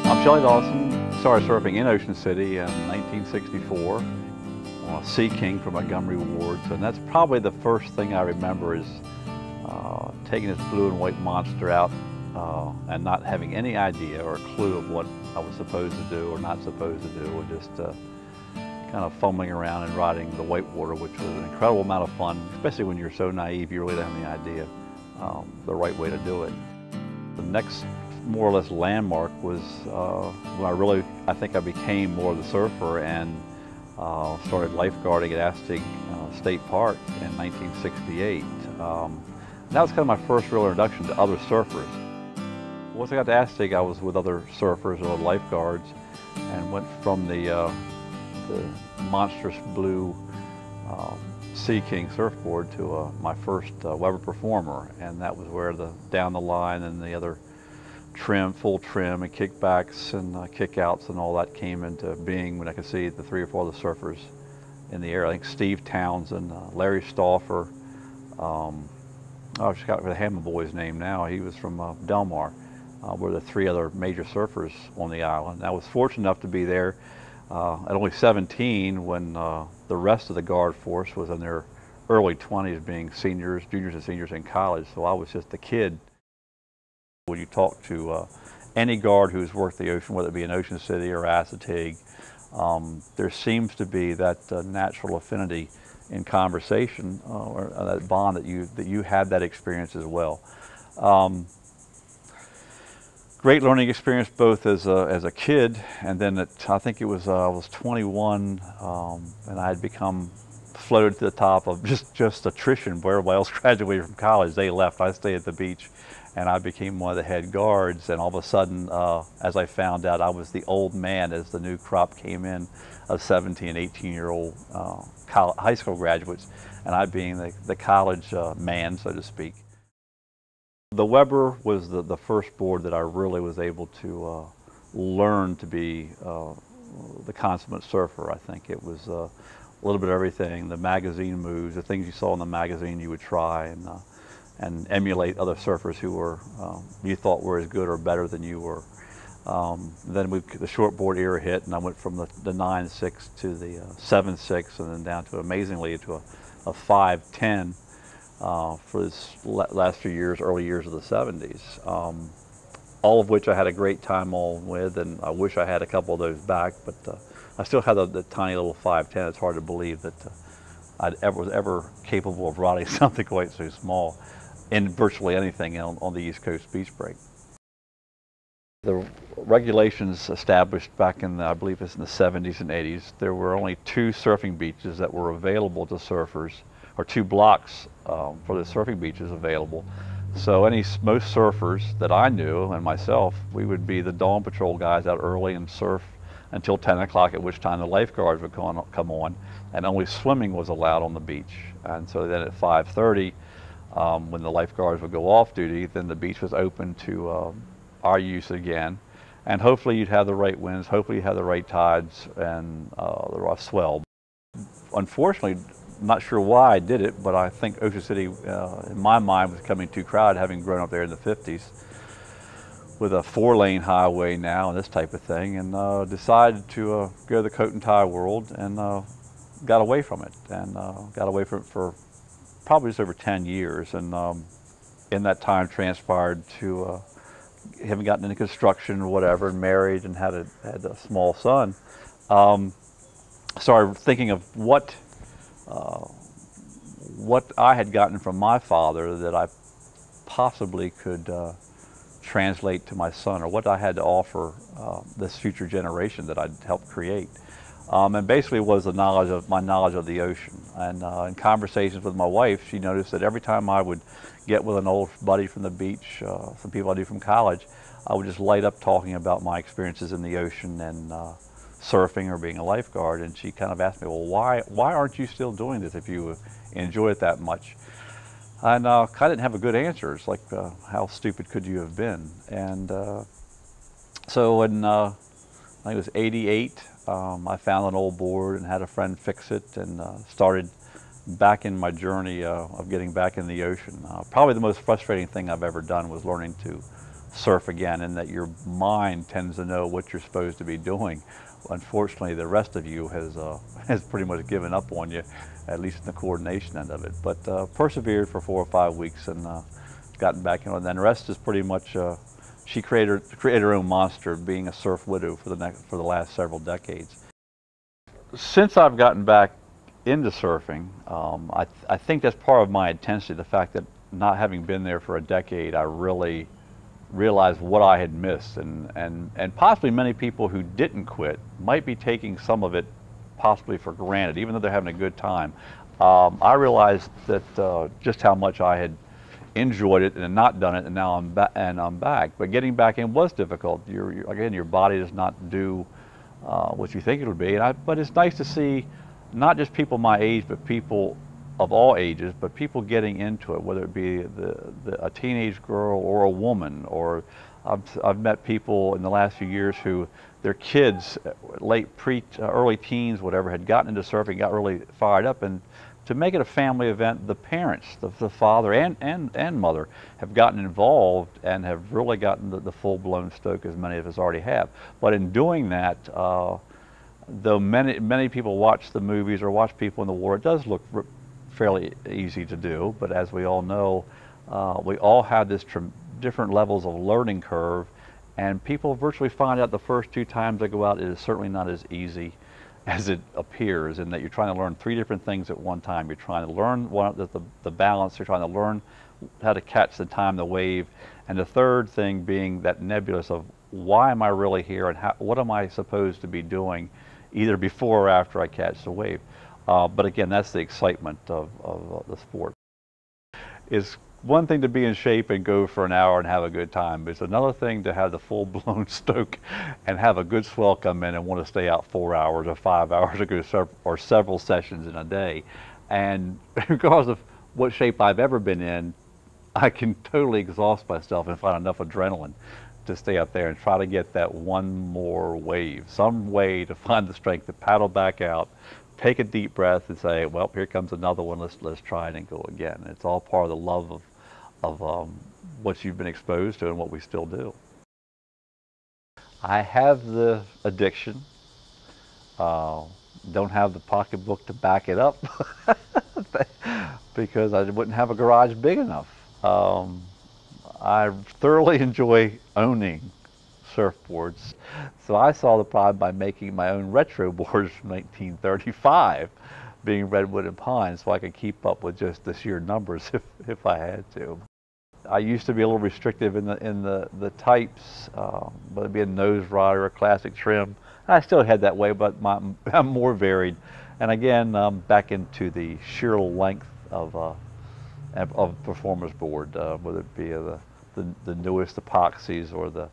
I'm Shelly Dawson. Started surfing in Ocean City in 1964 on a Sea King for Montgomery Wards, and that's probably the first thing I remember is taking this blue and white monster out and not having any idea or clue of what I was supposed to do or not supposed to do, and just kind of fumbling around and riding the whitewater, which was an incredible amount of fun, especially when you're so naive you really don't have any idea the right way to do it. The next more or less landmark was when I think I became more of the surfer and started lifeguarding at Assateaque State Park in 1968. That was kind of my first real introduction to other surfers. Once I got to Assateaque, I was with other surfers or lifeguards and went from the monstrous blue Sea King surfboard to my first Weber Performer, and that was where the down the line and the other trim, full trim and kickbacks and kickouts and all that came into being when I could see the 3 or 4 other surfers in the area. I think Steve Townsend, Larry Stauffer, I forgot the Hammond boy's name now. He was from Del Mar. Were the 3 other major surfers on the island. I was fortunate enough to be there at only 17 when the rest of the guard force was in their early 20s, being seniors, juniors and seniors in college, so I was just a kid. When you talk to any guard who's worked the ocean, whether it be in Ocean City or Assateague, there seems to be that natural affinity in conversation or that bond that you had that experience as well. Great learning experience both as a kid, and then I think it was I was 21 and I had become floated to the top of just attrition where everybody else graduated from college. They left, I stayed at the beach, and I became one of the head guards, and all of a sudden, as I found out, I was the old man as the new crop came in of 17 and 18-year-old high school graduates, and I being the college man, so to speak. The Weber was the first board that I really was able to learn to be the consummate surfer. I think it was a little bit of everything, the magazine moves, the things you saw in the magazine you would try and emulate other surfers who were you thought were as good or better than you were. Then the shortboard era hit, and I went from the 9.6 to the 7.6, and then down to amazingly to a 5.10 for this last few years, early years of the 70s. All of which I had a great time on with, and I wish I had a couple of those back, but I still have the tiny little 5.10. It's hard to believe that I was ever capable of riding something quite so small in virtually anything on the East Coast beach break. The regulations established back in I believe it's in the 70s and 80s, there were only 2 surfing beaches that were available to surfers, or 2 blocks for the surfing beaches available. So most surfers that I knew and myself, we would be the dawn patrol guys out early and surf until 10 o'clock, at which time the lifeguards would come on, and only swimming was allowed on the beach. And so then at 5:30, when the lifeguards would go off duty, then the beach was open to our use again. And hopefully you'd have the right winds, hopefully you have the right tides and the rough swell. Unfortunately, I'm not sure why I did it, but I think Ocean City, in my mind, was becoming too crowded, having grown up there in the 50s with a 4-lane highway now and this type of thing, and decided to go to the coat and tie world, and got away from it, and got away from it for probably just over 10 years, and in that time transpired to having gotten into construction or whatever, and married and had a small son. Started thinking of what I had gotten from my father that I possibly could translate to my son, or what I had to offer this future generation that I'd helped create. And basically was my knowledge of the ocean. And in conversations with my wife, she noticed that every time I would get with an old buddy from the beach, some people I knew from college, I would just light up talking about my experiences in the ocean and surfing or being a lifeguard. And she kind of asked me, well, why aren't you still doing this if you enjoy it that much? And I didn't have a good answer. It's like, how stupid could you have been? And so in, I think it was 88, I found an old board and had a friend fix it, and started back in my journey of getting back in the ocean. Probably the most frustrating thing I've ever done was learning to surf again, and that your mind tends to know what you're supposed to be doing. Unfortunately, the rest of you has pretty much given up on you, at least in the coordination end of it. But persevered for 4 or 5 weeks and gotten back in. And then the rest is pretty much she created her own monster, being a surf widow for the last several decades. Since I've gotten back into surfing, I think that's part of my intensity. The fact that not having been there for a decade, I really realized what I had missed, and possibly many people who didn't quit might be taking some of it possibly for granted, even though they're having a good time. I realized that just how much I had enjoyed it and not done it, and now I'm back. But getting back in was difficult. Again, your body does not do what you think it would be. But it's nice to see not just people my age, but people of all ages, but people getting into it, whether it be a teenage girl or a woman, or I've met people in the last few years who their kids, early teens, whatever, had gotten into surfing, got really fired up, and to make it a family event, the parents, the father and mother, have gotten involved and have really gotten the full-blown stoke, as many of us already have. But in doing that, though many people watch the movies or watch people in the water, it does look fairly easy to do. But as we all know, we all have this different levels of learning curve, and people virtually find out the first 2 times they go out, it is certainly not as easy as it appears, in that you're trying to learn 3 different things at one time. You're trying to learn the balance, you're trying to learn how to catch the time, the wave, and the third thing being that nebulous of why am I really here, and what am I supposed to be doing either before or after I catch the wave. But again, that's the excitement of the sport. It's one thing to be in shape and go for an hour and have a good time, but it's another thing to have the full-blown stoke and have a good swell come in and want to stay out 4 hours or 5 hours or several sessions in a day. And because of what shape I've ever been in, I can totally exhaust myself and find enough adrenaline to stay out there and try to get that one more wave, some way to find the strength to paddle back out, take a deep breath and say, well, here comes another one, let's try it and go again. It's all part of the love of what you've been exposed to and what we still do. I have the addiction, don't have the pocketbook to back it up because I wouldn't have a garage big enough. I thoroughly enjoy owning surfboards. So I saw the problem by making my own retro boards from 1935, being redwood and pine, so I could keep up with just the sheer numbers if I had to. I used to be a little restrictive in the types, whether it be a nose rod or a classic trim. I still had that way, but I'm more varied. And again, back into the sheer length of performance board, whether it be the newest epoxies or the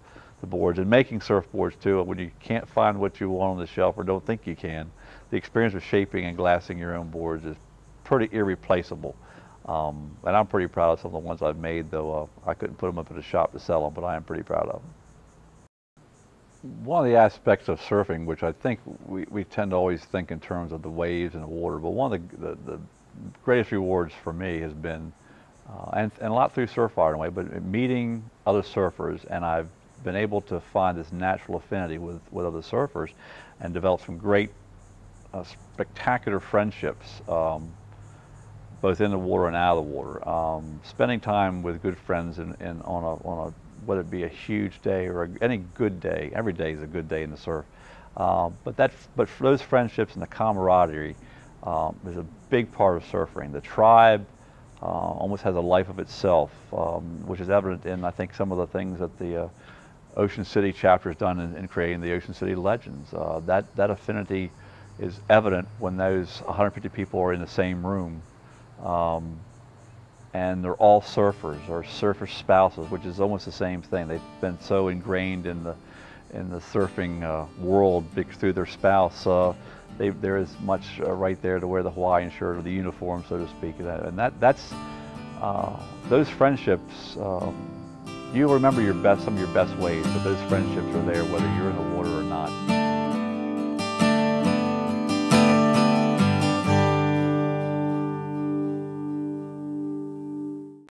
boards, and making surfboards too. When you can't find what you want on the shelf or don't think you can, the experience of shaping and glassing your own boards is pretty irreplaceable. And I'm pretty proud of some of the ones I've made, though I couldn't put them up at a shop to sell them, but I am pretty proud of them. One of the aspects of surfing, which I think we tend to always think in terms of the waves and the water, but one of the greatest rewards for me has been, and a lot through Surfrider anyway, but meeting other surfers, and I've been able to find this natural affinity with other surfers and develop some great, spectacular friendships, both in the water and out of the water. Spending time with good friends on a whether it be a huge day or any good day. Every day is a good day in the surf. But for those friendships and the camaraderie is a big part of surfing. The tribe almost has a life of itself, which is evident in, I think, some of the things that the Ocean City chapter has done in creating the Ocean City Legends. That affinity is evident when those 150 people are in the same room. And they're all surfers or surfer spouses, which is almost the same thing. They've been so ingrained in the surfing world through their spouse. There is much right there to wear the Hawaiian shirt or the uniform, so to speak. And that's those friendships. You'll remember some of your best waves, but those friendships are there whether you're in the water or not.